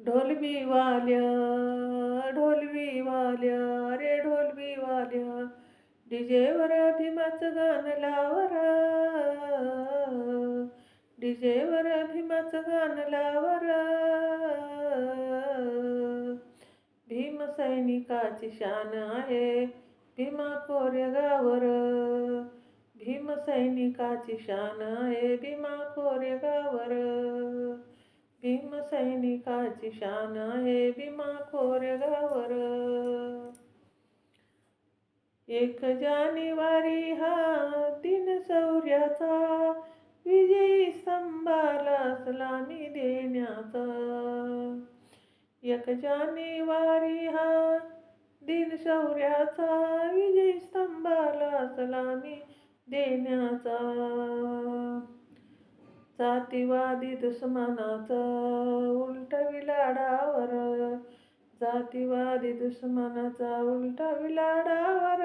ढोलवीवाल्या ढोलवीवाल्या रे ढोलवीवाल्या डीजेवर भीमाचं गाणं लावरा डीजेवर भीमाचं गाणं लावरा भीम सैनिकाची शान आहे भीमा कोरेगावर भीम सैनिकाची शान आहे भीमा कोरेगावर भीम सैनिकाची शान आहे भीमा कोरेगावर 1 जानेवारी हा दिन शौर्याचा विजयी स्तंभाला सलामी देण्याचा 1 जानेवारी हा दिन शौर्याचा विजयी स्तंभाला सलामी देण्याचा जातीवादी दुश्मनाचा उलटविला डावर जातीवादी दुश्मनाचा उलटविला डावर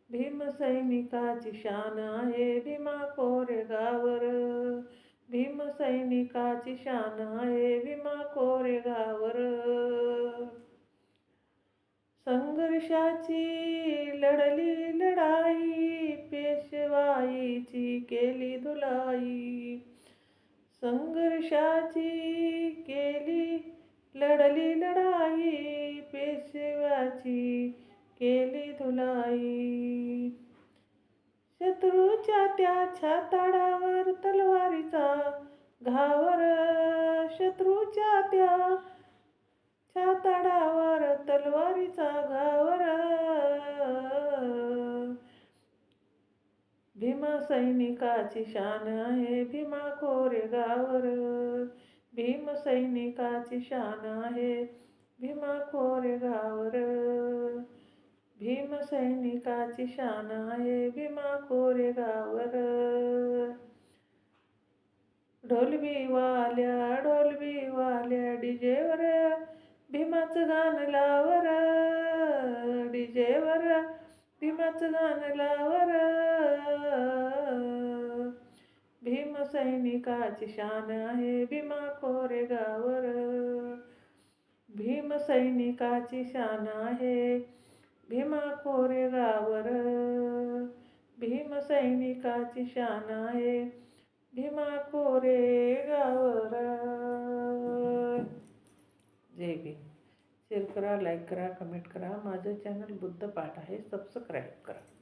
भीम सैनिकाची शान आहे भीमा कोरेगावर भीम सैनिकाची शान आहे भीमा कोरेगावर संघर्षाची लढली लढाई पेशवाईची केली धुलाई संघर्षाची लढली लढाई पेशव्याची केली धुलाई शत्रूच्या त्या छाताडावर तलवारीचा घावर शत्रूच्या त्या छाताडावर तलवारीचा घावर भीमा सैनिकाची शान आहे भीमा कोरेगावर भीम सैनिकाची शान आहे भीमा कोरेगावर भीम सैनिकाची शान आहे भीमा कोरेगावर ढोलवीवाल्या डीजेवर भीमाचं गाणं लावर डीजेवर भीमाचं गाणं लावर भीम सैनिकाची शान आहे भीमा कोरेगावर भीम सैनिकाची शान आहे भीमा कोरेगावर भीम सैनिकाची शान आहे भीमा कोरेगावर जय भीम. शेअर करा, लाईक करा, कमेंट करा. माझं चॅनल बुद्ध पाठ आहे, सबस्क्राईब करा.